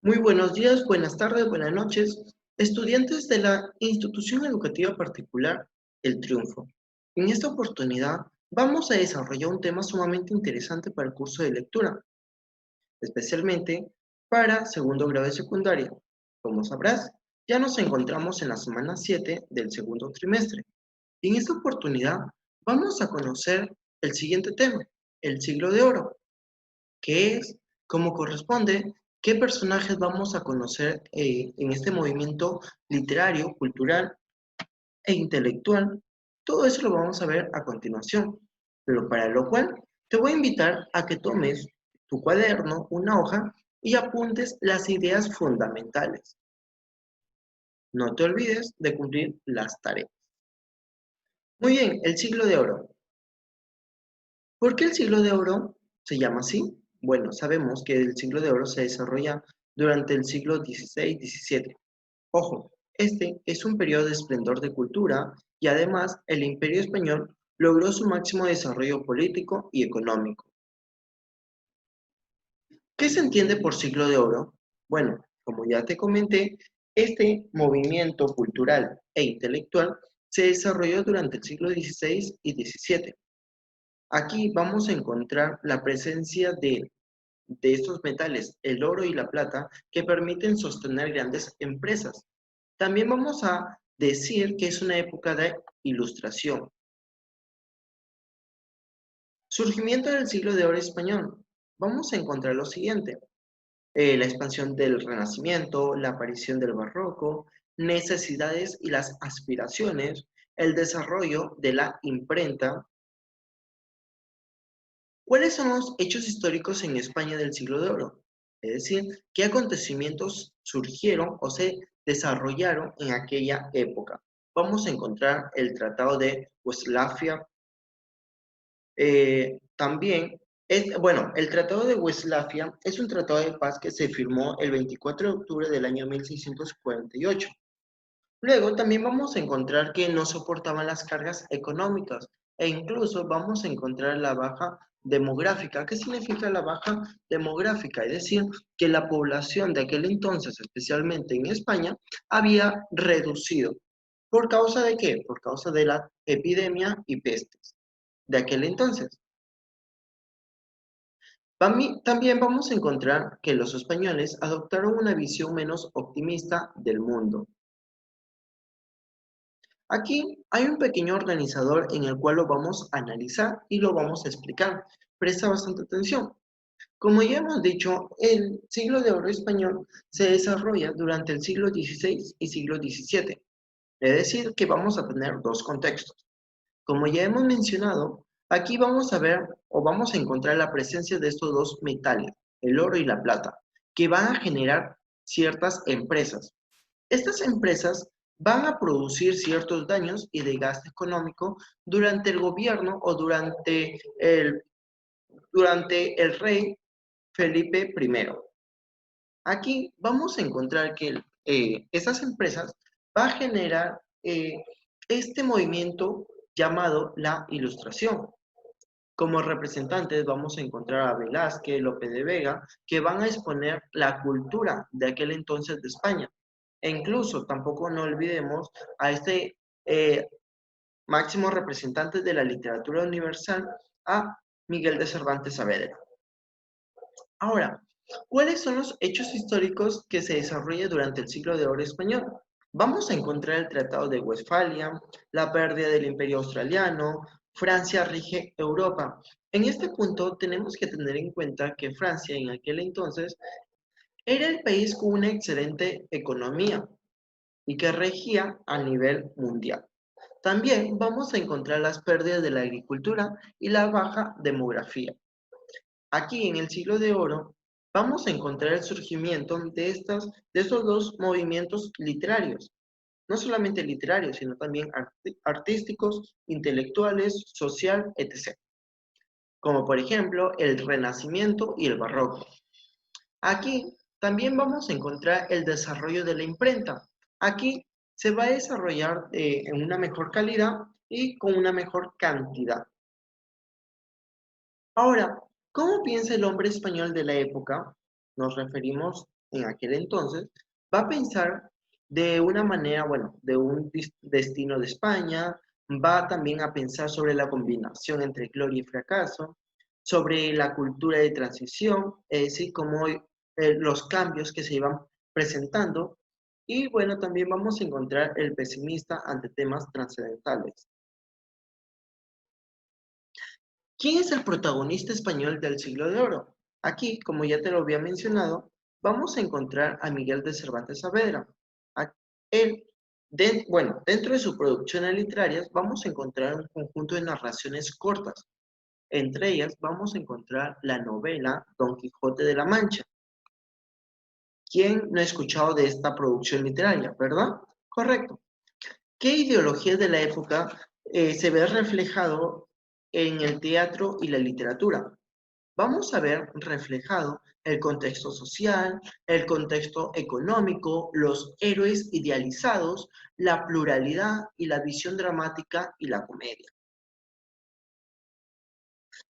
Muy buenos días, buenas tardes, buenas noches, estudiantes de la institución educativa particular El Triunfo. En esta oportunidad vamos a desarrollar un tema sumamente interesante para el curso de lectura, especialmente para segundo grado de secundaria. Como sabrás, ya nos encontramos en la semana 7 del segundo trimestre. Y en esta oportunidad vamos a conocer el siguiente tema, el siglo de oro, que es, como corresponde, qué personajes vamos a conocer en este movimiento literario, cultural e intelectual. Todo eso lo vamos a ver a continuación, pero para lo cual te voy a invitar a que tomes tu cuaderno, una hoja y apuntes las ideas fundamentales. No te olvides de cumplir las tareas. Muy bien, el siglo de oro. ¿Por qué el siglo de oro se llama así? Bueno, sabemos que el siglo de oro se desarrolla durante el siglo XVI-XVII. Ojo, este es un periodo de esplendor de cultura y además el Imperio Español logró su máximo desarrollo político y económico. ¿Qué se entiende por siglo de oro? Bueno, como ya te comenté, este movimiento cultural e intelectual se desarrolló durante el siglo XVI y XVII. Aquí vamos a encontrar la presencia de estos metales, el oro y la plata, que permiten sostener grandes empresas. También vamos a decir que es una época de ilustración. Surgimiento del siglo de oro español. Vamos a encontrar lo siguiente: la expansión del Renacimiento, la aparición del Barroco, necesidades y las aspiraciones, el desarrollo de la imprenta. ¿Cuáles son los hechos históricos en España del siglo de oro? Es decir, ¿qué acontecimientos surgieron o se desarrollaron en aquella época? Vamos a encontrar el Tratado de Westfalia. También, bueno, el Tratado de Westfalia es un tratado de paz que se firmó el 24 de octubre del año 1648. Luego también vamos a encontrar que no soportaban las cargas económicas e incluso vamos a encontrar la baja demográfica. ¿Qué significa la baja demográfica? Es decir, que la población de aquel entonces, especialmente en España, había reducido. ¿Por causa de qué? Por causa de la epidemia y pestes de aquel entonces. También vamos a encontrar que los españoles adoptaron una visión menos optimista del mundo. Aquí hay un pequeño organizador en el cual lo vamos a analizar y lo vamos a explicar. Presta bastante atención. Como ya hemos dicho, el siglo de oro español se desarrolla durante el siglo XVI y siglo XVII. Es decir, que vamos a tener dos contextos. Como ya hemos mencionado, aquí vamos a ver o vamos a encontrar la presencia de estos dos metales, el oro y la plata, que van a generar ciertas empresas. Estas empresas van a producir ciertos daños y desgaste económico durante el gobierno o durante el rey Felipe I. Aquí vamos a encontrar que esas empresas van a generar este movimiento llamado la Ilustración. Como representantes vamos a encontrar a Velázquez, Lope de Vega, que van a exponer la cultura de aquel entonces de España. E incluso tampoco no olvidemos a este eh, máximo representante de la literatura universal, a Miguel de Cervantes Saavedra. Ahora, ¿cuáles son los hechos históricos que se desarrollan durante el siglo de oro español? Vamos a encontrar el Tratado de Westfalia, la pérdida del Imperio Australiano, Francia rige Europa. En este punto tenemos que tener en cuenta que Francia en aquel entonces era el país con una excelente economía y que regía a nivel mundial. También vamos a encontrar las pérdidas de la agricultura y la baja demografía. Aquí en el siglo de oro vamos a encontrar el surgimiento de estos dos movimientos literarios, no solamente literarios, sino también artísticos, intelectuales, social, etc. Como por ejemplo el Renacimiento y el Barroco. Aquí también vamos a encontrar el desarrollo de la imprenta. Aquí se va a desarrollar en una mejor calidad y con una mejor cantidad. Ahora, ¿cómo piensa el hombre español de la época? Nos referimos en aquel entonces, va a pensar de una manera, bueno, de un destino de España, va también a pensar sobre la combinación entre gloria y fracaso, sobre la cultura de transición, es decir, cómo los cambios que se iban presentando, y bueno, también vamos a encontrar el pesimista ante temas trascendentales. ¿Quién es el protagonista español del Siglo de Oro? Aquí, como ya te lo había mencionado, vamos a encontrar a Miguel de Cervantes Saavedra. Él, bueno, dentro de sus producciones literarias vamos a encontrar un conjunto de narraciones cortas. Entre ellas vamos a encontrar la novela Don Quijote de la Mancha. ¿Quién no ha escuchado de esta producción literaria, verdad? Correcto. ¿Qué ideología de la época se ve reflejado en el teatro y la literatura? Vamos a ver reflejado el contexto social, el contexto económico, los héroes idealizados, la pluralidad y la visión dramática y la comedia.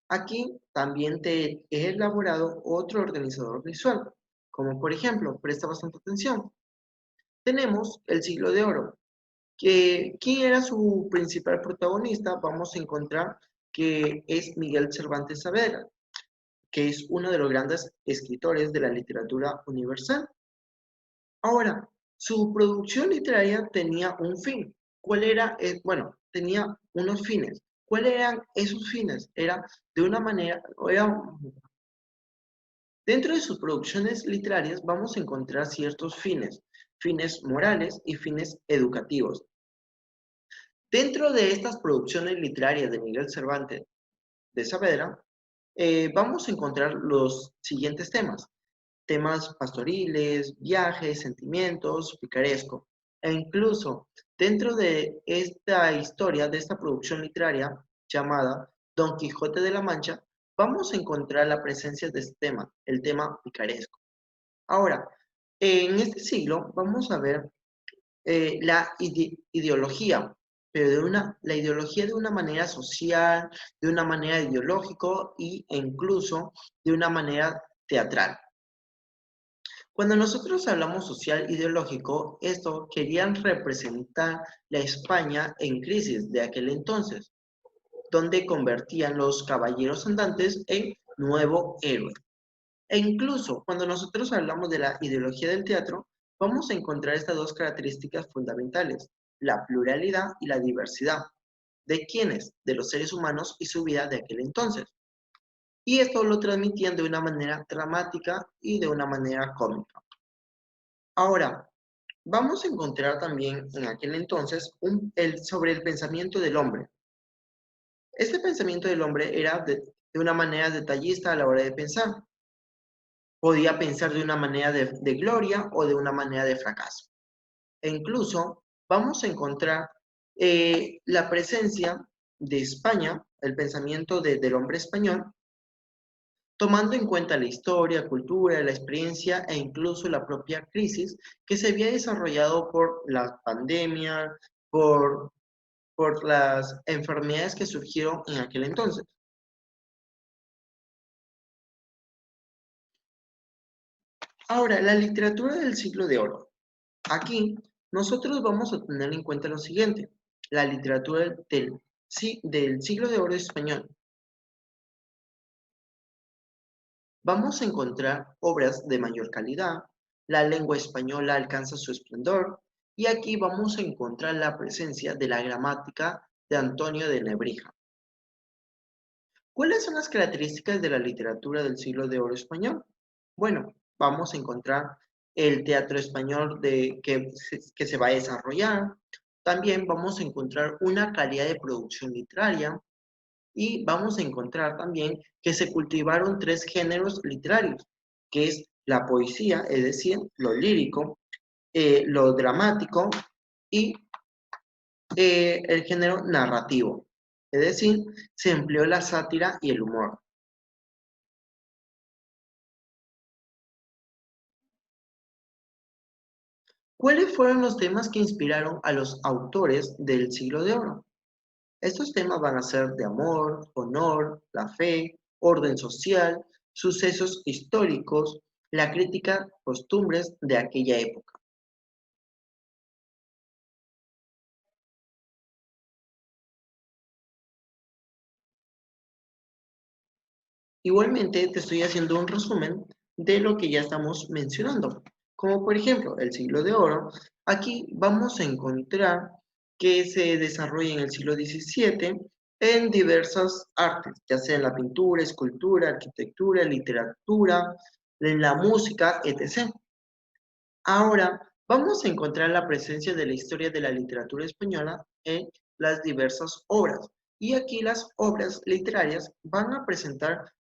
Aquí también te he elaborado otro organizador visual, como por ejemplo, presta bastante atención, tenemos el Siglo de Oro, que ¿quién era su principal protagonista? Vamos a encontrar que es Miguel Cervantes Saavedra, que es uno de los grandes escritores de la literatura universal. Ahora, su producción literaria tenía un fin. ¿Cuál era? Bueno, tenía unos fines. ¿Cuáles eran esos fines? Era de una manera, dentro de sus producciones literarias vamos a encontrar ciertos fines, fines morales y fines educativos. Dentro de estas producciones literarias de Miguel Cervantes de Saavedra, vamos a encontrar los siguientes temas. Temas pastoriles, viajes, sentimientos, picaresco. E incluso dentro de esta historia, de esta producción literaria llamada Don Quijote de la Mancha, vamos a encontrar la presencia de este tema, el tema picaresco. Ahora, en este siglo vamos a ver la ideología, pero la ideología de una manera social, de una manera ideológica e incluso de una manera teatral. Cuando nosotros hablamos social ideológico, esto querían representar la España en crisis de aquel entonces, donde convertían los caballeros andantes en nuevo héroe. E incluso cuando nosotros hablamos de la ideología del teatro, vamos a encontrar estas dos características fundamentales, la pluralidad y la diversidad. ¿De quiénes? De los seres humanos y su vida de aquel entonces. Y esto lo transmitían de una manera dramática y de una manera cómica. Ahora, vamos a encontrar también en aquel entonces sobre el pensamiento del hombre. Este pensamiento del hombre era de una manera detallista a la hora de pensar. Podía pensar de una manera de gloria o de una manera de fracaso. E incluso vamos a encontrar la presencia de España, el pensamiento del hombre español, tomando en cuenta la historia, cultura, la experiencia e incluso la propia crisis que se había desarrollado por la pandemia, por, por las enfermedades que surgieron en aquel entonces. Ahora, la literatura del siglo de oro. Aquí nosotros vamos a tener en cuenta lo siguiente, la literatura del siglo de oro español. Vamos a encontrar obras de mayor calidad, la lengua española alcanza su esplendor, y aquí vamos a encontrar la presencia de la gramática de Antonio de Nebrija. ¿Cuáles son las características de la literatura del siglo de oro español? Bueno, vamos a encontrar el teatro español que se va a desarrollar. También vamos a encontrar una calidad de producción literaria y vamos a encontrar también que se cultivaron tres géneros literarios, que es la poesía, es decir, lo lírico, lo dramático y el género narrativo, es decir, se empleó la sátira y el humor. ¿Cuáles fueron los temas que inspiraron a los autores del siglo de oro? Estos temas van a ser de amor, honor, la fe, orden social, sucesos históricos, la crítica, costumbres de aquella época. Igualmente, te estoy haciendo un resumen de lo que ya estamos mencionando, como por ejemplo el siglo de oro. Aquí vamos a encontrar que se desarrolla en el siglo XVII en diversas artes, ya sea en la pintura, escultura, arquitectura, literatura, en la música, etc. Ahora vamos a encontrar la presencia de la historia de la literatura española en las diversas obras. Y aquí las obras literarias van a presentar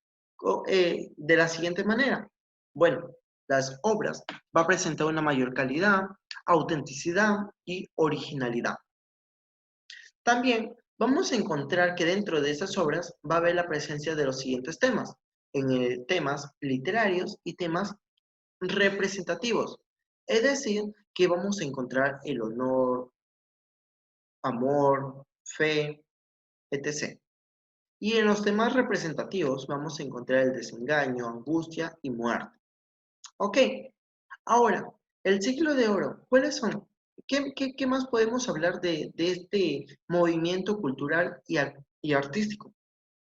de la siguiente manera. Bueno, las obras va a presentar una mayor calidad, autenticidad y originalidad. También vamos a encontrar que dentro de esas obras va a haber la presencia de los siguientes temas, temas literarios y temas representativos. Es decir, que vamos a encontrar el honor, amor, fe, etc. Y en los temas representativos vamos a encontrar el desengaño, angustia y muerte. Ok, ahora, el siglo de oro, ¿cuáles son? ¿Qué más podemos hablar de este movimiento cultural y artístico?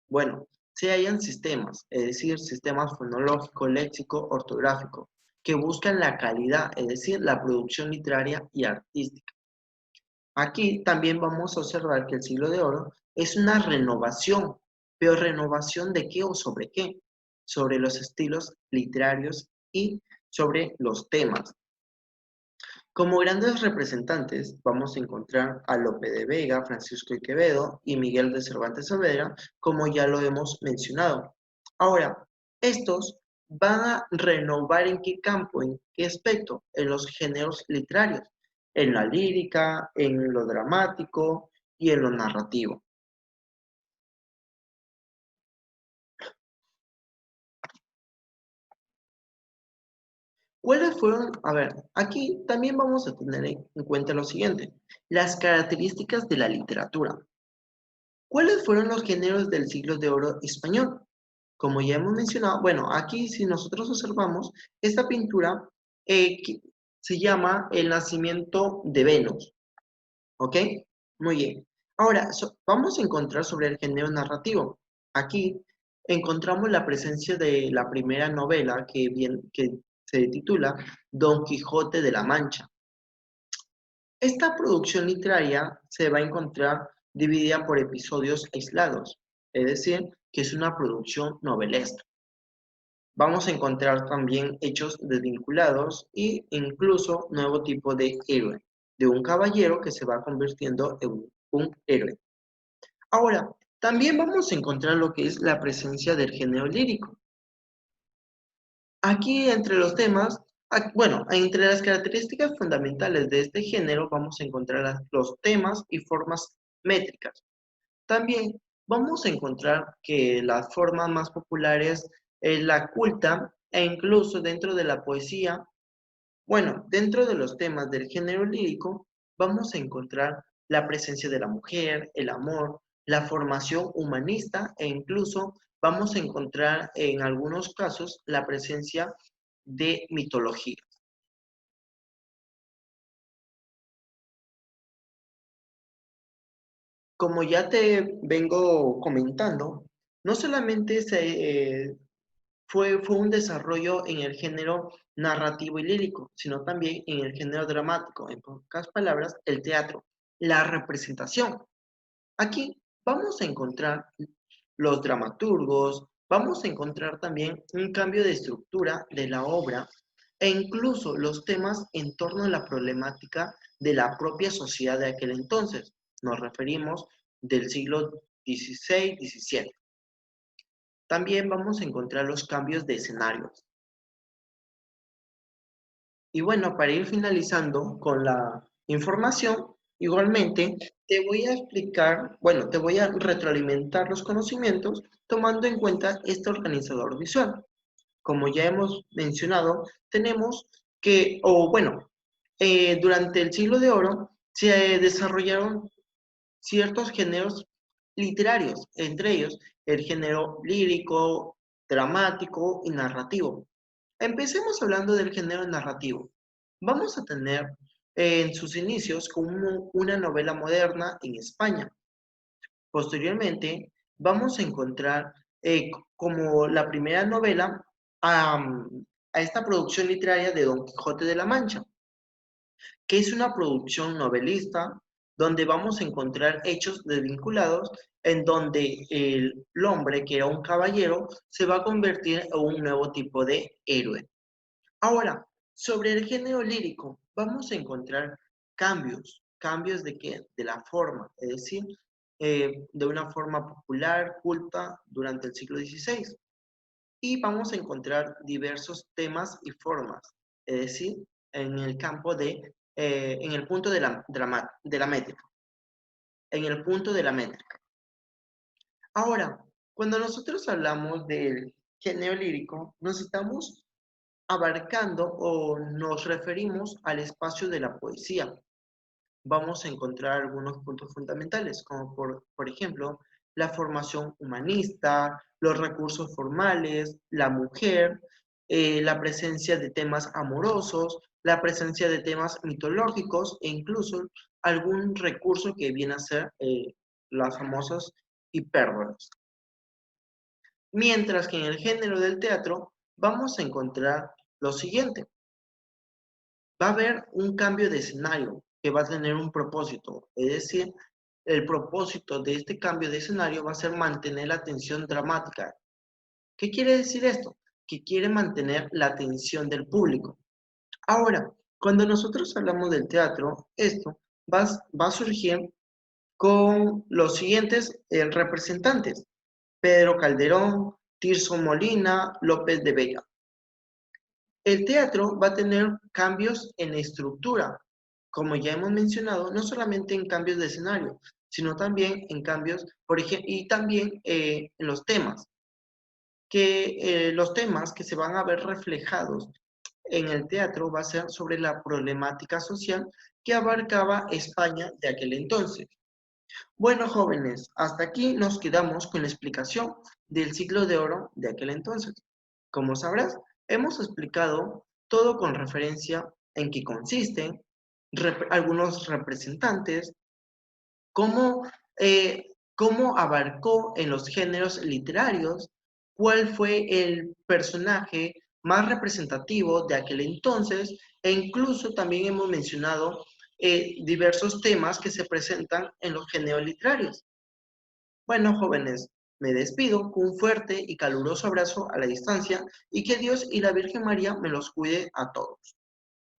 Bueno, se hallan sistemas, es decir, sistemas fonológico, léxico, ortográfico, que buscan la calidad, es decir, la producción literaria y artística. Aquí también vamos a observar que el siglo de oro es una renovación, pero renovación de qué o sobre qué, sobre los estilos literarios y sobre los temas. Como grandes representantes vamos a encontrar a Lope de Vega, Francisco de Quevedo y Miguel de Cervantes Saavedra, como ya lo hemos mencionado. Ahora, estos van a renovar en qué campo, en qué aspecto, en los géneros literarios, en la lírica, en lo dramático y en lo narrativo. ¿Cuáles fueron? A ver, aquí también vamos a tener en cuenta lo siguiente, las características de la literatura. ¿Cuáles fueron los géneros del siglo de oro español? Como ya hemos mencionado, bueno, aquí si nosotros observamos, esta pintura se llama El nacimiento de Venus, ¿ok? Muy bien. Ahora, vamos a encontrar sobre el género narrativo. Aquí encontramos la presencia de la primera novela que se titula Don Quijote de la Mancha. Esta producción literaria se va a encontrar dividida por episodios aislados, es decir, que es una producción novelesca. Vamos a encontrar también hechos desvinculados e incluso nuevo tipo de héroe, de un caballero que se va convirtiendo en un héroe. Ahora, también vamos a encontrar lo que es la presencia del género lírico. Aquí entre los temas, bueno, entre las características fundamentales de este género vamos a encontrar los temas y formas métricas. También vamos a encontrar que las formas más populares es la culta e incluso dentro de la poesía, bueno, dentro de los temas del género lírico, vamos a encontrar la presencia de la mujer, el amor, la formación humanista e incluso vamos a encontrar en algunos casos la presencia de mitología. Como ya te vengo comentando, no solamente fue un desarrollo en el género narrativo y lírico, sino también en el género dramático, en pocas palabras, el teatro, la representación. Aquí vamos a encontrar los dramaturgos, vamos a encontrar también un cambio de estructura de la obra e incluso los temas en torno a la problemática de la propia sociedad de aquel entonces. Nos referimos del siglo XVI, XVII. También vamos a encontrar los cambios de escenarios. Y bueno, para ir finalizando con la información, igualmente te voy a explicar, bueno, te voy a retroalimentar los conocimientos tomando en cuenta este organizador visual. Como ya hemos mencionado, tenemos que, o bueno, durante el siglo de oro se desarrollaron ciertos géneros literarios, entre ellos el género lírico, dramático y narrativo. Empecemos hablando del género narrativo. Vamos a tener en sus inicios como una novela moderna en España. Posteriormente, vamos a encontrar como la primera novela a esta producción literaria de Don Quijote de la Mancha, que es una producción novelista donde vamos a encontrar hechos desvinculados en donde el hombre, que era un caballero, se va a convertir en un nuevo tipo de héroe. Ahora, sobre el género lírico, vamos a encontrar cambios de qué? De la forma, es decir, de una forma popular, culta, durante el siglo XVI. Y vamos a encontrar diversos temas y formas, es decir, en el campo en el punto de la métrica, en el punto de la métrica. Ahora, cuando nosotros hablamos del género lírico, nos estamos abarcando o nos referimos al espacio de la poesía. Vamos a encontrar algunos puntos fundamentales, como por ejemplo, la formación humanista, los recursos formales, la mujer, la presencia de temas amorosos, la presencia de temas mitológicos e incluso algún recurso que viene a ser las famosas hipérbolas. Mientras que en el género del teatro vamos a encontrar lo siguiente. Va a haber un cambio de escenario que va a tener un propósito, es decir, el propósito de este cambio de escenario va a ser mantener la tensión dramática. ¿Qué quiere decir esto? Que quiere mantener la atención del público. Ahora, cuando nosotros hablamos del teatro, esto va a surgir con los siguientes representantes: Pedro Calderón, Tirso Molina, López de Vega. El teatro va a tener cambios en estructura, como ya hemos mencionado, no solamente en cambios de escenario, sino también en cambios, por ejemplo, y también en los temas, que los temas que se van a ver reflejados en el teatro va a ser sobre la problemática social que abarcaba España de aquel entonces. Bueno, jóvenes, hasta aquí nos quedamos con la explicación del siglo de oro de aquel entonces. Como sabrás, hemos explicado todo con referencia en qué consiste, algunos representantes, cómo, cómo abarcó en los géneros literarios, cuál fue el personaje más representativo de aquel entonces, e incluso también hemos mencionado diversos temas que se presentan en los géneros literarios. Bueno, jóvenes, me despido con un fuerte y caluroso abrazo a la distancia y que Dios y la Virgen María me los cuide a todos.